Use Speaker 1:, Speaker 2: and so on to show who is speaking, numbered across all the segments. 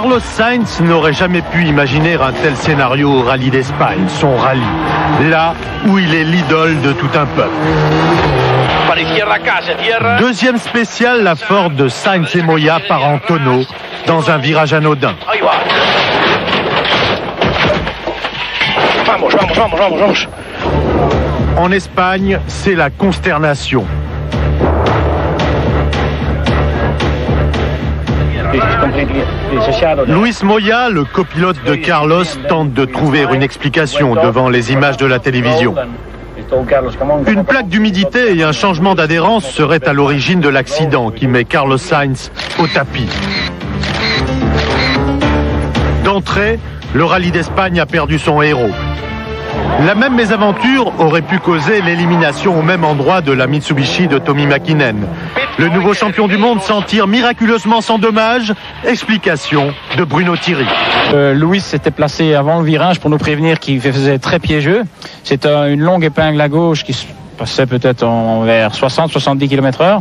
Speaker 1: Carlos Sainz n'aurait jamais pu imaginer un tel scénario au Rallye d'Espagne, son rallye, là où il est l'idole de tout un peuple. Deuxième spécial, la Ford de Sainz et Moya part en tonneau dans un virage anodin. En Espagne, c'est la consternation. Luis Moya, le copilote de Carlos, tente de trouver une explication devant les images de la télévision. Une plaque d'humidité et un changement d'adhérence seraient à l'origine de l'accident qui met Carlos Sainz au tapis. D'entrée, le Rallye d'Espagne a perdu son héros. La même mésaventure aurait pu causer l'élimination au même endroit de la Mitsubishi de Tommi Mäkinen. Le nouveau champion du monde s'en tire miraculeusement sans dommage. Explication de Bruno Thierry.
Speaker 2: Luis s'était placé avant le virage pour nous prévenir qu'il faisait très piégeux. C'est une longue épingle à gauche qui passait peut-être vers 60-70 km/h.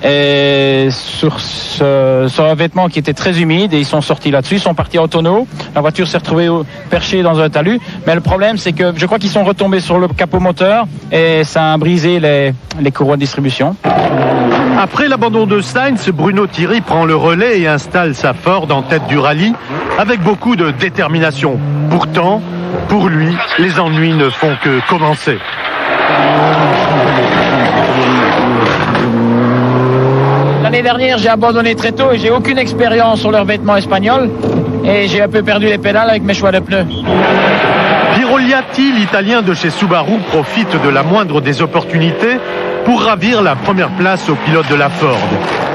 Speaker 2: Et sur ce revêtement qui était très humide, et ils sont sortis là-dessus, ils sont partis en tonneau. La voiture s'est retrouvée perchée dans un talus. Mais le problème, c'est que je crois qu'ils sont retombés sur le capot moteur et ça a brisé les courroies de distribution.
Speaker 1: Après l'abandon de Sainz, Bruno Thierry prend le relais et installe sa Ford en tête du rallye avec beaucoup de détermination. Pourtant, pour lui, les ennuis ne font que commencer.
Speaker 2: L'année dernière, j'ai abandonné très tôt et j'ai aucune expérience sur le revêtement espagnol et j'ai un peu perdu les pédales avec mes choix de pneus.
Speaker 1: Piero Liatti, l'Italien de chez Subaru, profite de la moindre des opportunités pour ravir la première place au pilote de la Ford.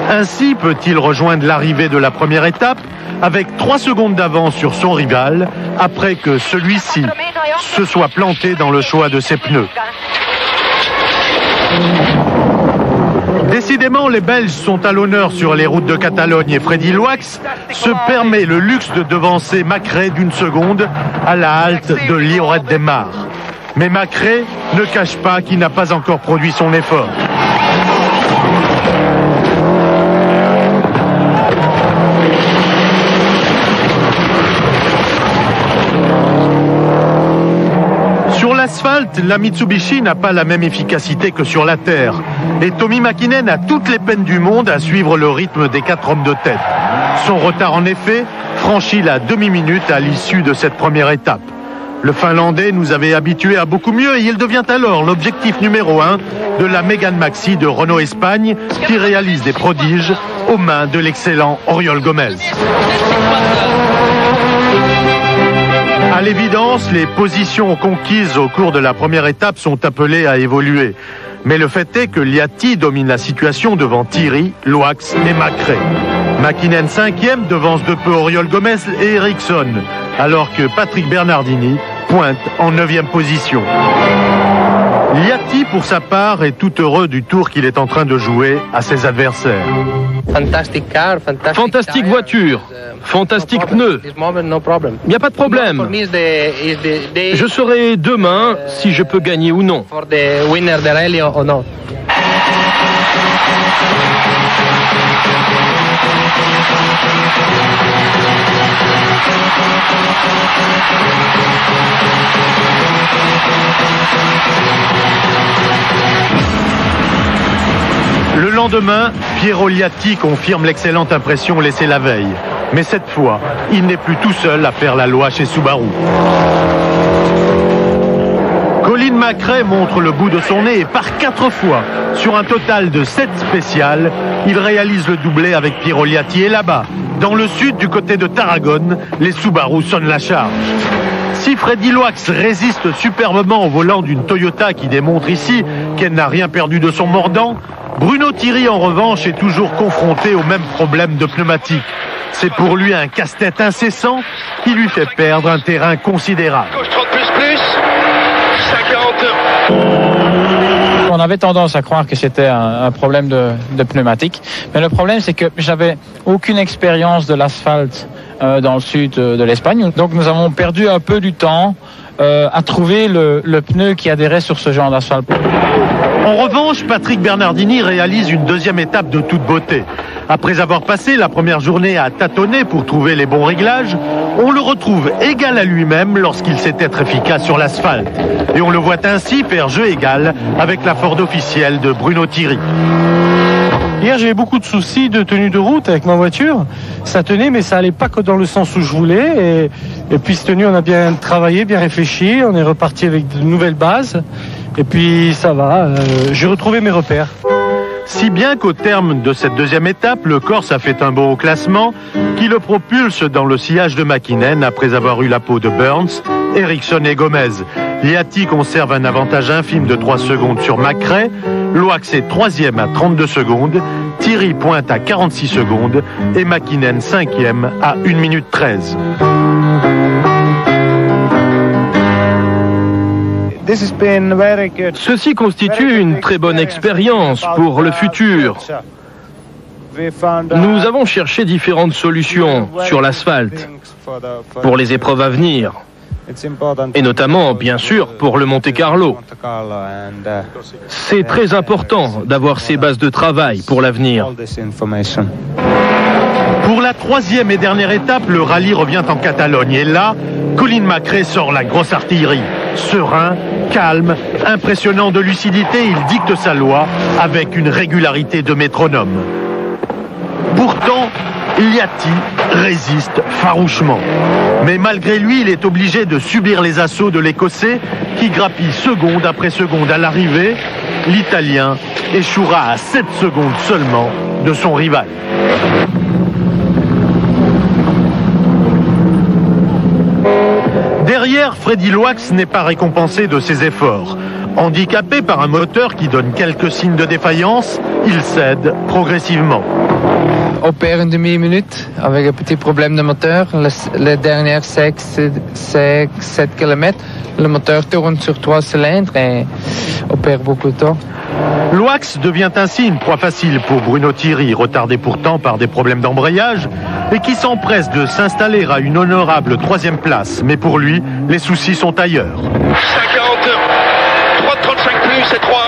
Speaker 1: Ainsi peut-il rejoindre l'arrivée de la première étape avec 3 secondes d'avance sur son rival après que celui-ci se soit planté dans le choix de ses pneus. Décidément, les Belges sont à l'honneur sur les routes de Catalogne et Freddy Loax se permet le luxe de devancer Macré d'1 seconde à la halte de Lloret de Mar. Mais Macré ne cache pas qu'il n'a pas encore produit son effort. Sur l'asphalte, la Mitsubishi n'a pas la même efficacité que sur la terre. Et Tommi Mäkinen a toutes les peines du monde à suivre le rythme des 4 hommes de tête. Son retard, en effet, franchit la demi-minute à l'issue de cette première étape. Le Finlandais nous avait habitués à beaucoup mieux et il devient alors l'objectif numéro 1 de la Mégane Maxi de Renault Espagne qui réalise des prodiges aux mains de l'excellent Oriol Gomez. À l'évidence, les positions conquises au cours de la première étape sont appelées à évoluer. Mais le fait est que Liatti domine la situation devant Thierry, Loax et Macré. Mäkinen 5e devance de peu Oriol Gomez et Ericsson, alors que Patrick Bernardini pointe en 9e position. Liatti, pour sa part, est tout heureux du tour qu'il est en train de jouer à ses adversaires.
Speaker 3: Fantastique voiture, fantastique pneu. Il n'y a pas de problème. Je saurai demain si je peux gagner ou non.
Speaker 1: Le lendemain, Piero Liatti confirme l'excellente impression laissée la veille. Mais cette fois, il n'est plus tout seul à faire la loi chez Subaru. Colin Macré montre le bout de son nez et par 4 fois, sur un total de 7 spéciales, il réalise le doublé avec Piero Liatti. Et là-bas, dans le sud, du côté de Tarragone, les Subaru sonnent la charge. Si Freddy Loax résiste superbement au volant d'une Toyota qui démontre ici qu'elle n'a rien perdu de son mordant, Bruno Thierry, en revanche, est toujours confronté au même problème de pneumatique. C'est pour lui un casse-tête incessant qui lui fait perdre un terrain considérable.
Speaker 3: Gauche 30 plus, 50.
Speaker 2: On avait tendance à croire que c'était un problème de pneumatique. Mais le problème, c'est que j'avais aucune expérience de l'asphalte dans le sud de l'Espagne. Donc nous avons perdu un peu du temps à trouver le pneu qui adhérait sur ce genre d'asphalte.
Speaker 1: En revanche, Patrick Bernardini réalise une deuxième étape de toute beauté. Après avoir passé la première journée à tâtonner pour trouver les bons réglages, on le retrouve égal à lui-même lorsqu'il sait être efficace sur l'asphalte. Et on le voit ainsi faire jeu égal avec la Ford officielle de Bruno Thierry.
Speaker 4: Hier, j'ai eu beaucoup de soucis de tenue de route avec ma voiture. Ça tenait, mais ça allait pas que dans le sens où je voulais. Et puis, cette tenue, on a bien travaillé, bien réfléchi. On est reparti avec de nouvelles bases. Et puis, ça va. J'ai retrouvé mes repères.
Speaker 1: Si bien qu'au terme de cette deuxième étape, le Corse a fait un bon au classement qui le propulse dans le sillage de Mäkinen après avoir eu la peau de Burns, Ericsson et Gomez. Liati conserve un avantage infime de 3 secondes sur McRae. Loax est 3e à 32 secondes. Thierry pointe à 46 secondes. Et Mäkinen 5e à 1 minute 13.
Speaker 3: Ceci constitue une très bonne expérience pour le futur. Nous avons cherché différentes solutions sur l'asphalte pour les épreuves à venir. Et notamment, bien sûr, pour le Monte-Carlo. C'est très important d'avoir ces bases de travail pour l'avenir.
Speaker 1: Pour la 3e et dernière étape, le rallye revient en Catalogne. Et là, Colin McRae sort la grosse artillerie. Serein, calme, impressionnant de lucidité, il dicte sa loi avec une régularité de métronome. Pourtant, Liati résiste farouchement. Mais malgré lui, il est obligé de subir les assauts de l'Écossais qui grappille seconde après seconde à l'arrivée. L'Italien échouera à 7 secondes seulement de son rival. Derrière, Freddy Loax n'est pas récompensé de ses efforts. Handicapé par un moteur qui donne quelques signes de défaillance, il cède progressivement.
Speaker 5: On perd une demi-minute avec un petit problème de moteur. Les dernières 7 km, le moteur tourne sur 3 cylindres et on perd beaucoup de temps.
Speaker 1: Loax devient ainsi une proie facile pour Bruno Thierry, retardé pourtant par des problèmes d'embrayage, et qui s'empresse de s'installer à une honorable 3e place. Mais pour lui, les soucis sont ailleurs.
Speaker 6: 3,35 plus et 3.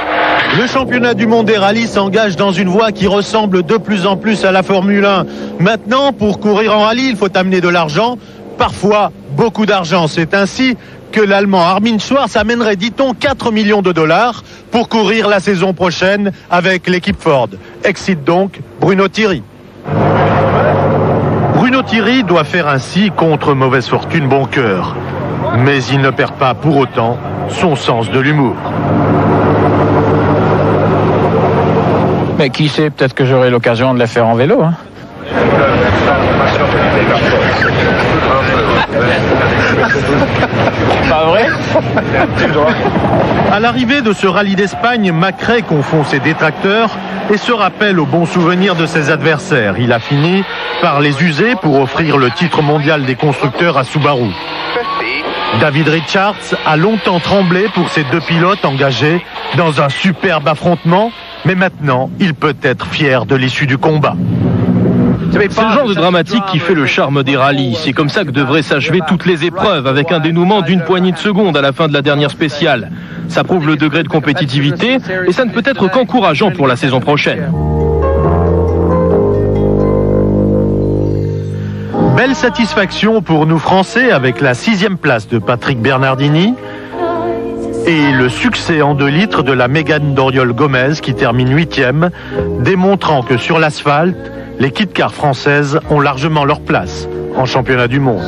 Speaker 1: Le championnat du monde des rallyes s'engage dans une voie qui ressemble de plus en plus à la Formule 1. Maintenant, pour courir en rallye, il faut amener de l'argent, parfois beaucoup d'argent. C'est ainsi que l'Allemand Armin Schwarz amènerait, dit-on, 4 millions de dollars pour courir la saison prochaine avec l'équipe Ford. Excite donc Bruno Thierry. Bruno Thierry doit faire ainsi contre mauvaise fortune bon cœur. Mais il ne perd pas pour autant son sens de l'humour.
Speaker 2: Mais qui sait, peut-être que j'aurai l'occasion de la faire en vélo. Hein. Pas vrai?
Speaker 1: À l'arrivée de ce rallye d'Espagne, McRae confond ses détracteurs et se rappelle au bon souvenir de ses adversaires. Il a fini par les user pour offrir le titre mondial des constructeurs à Subaru. David Richards a longtemps tremblé pour ces deux pilotes engagés dans un superbe affrontement, mais maintenant, il peut être fier de l'issue du combat.
Speaker 3: C'est le genre de dramatique qui fait le charme des rallyes. C'est comme ça que devraient s'achever toutes les épreuves, avec un dénouement d'une poignée de secondes à la fin de la dernière spéciale. Ça prouve le degré de compétitivité et ça ne peut être qu'encourageant pour la saison prochaine.
Speaker 1: Belle satisfaction pour nous Français avec la 6e place de Patrick Bernardini et le succès en 2 litres de la Mégane d'Oriol Gomez qui termine 8e, démontrant que sur l'asphalte, les kit-cars françaises ont largement leur place en championnat du monde.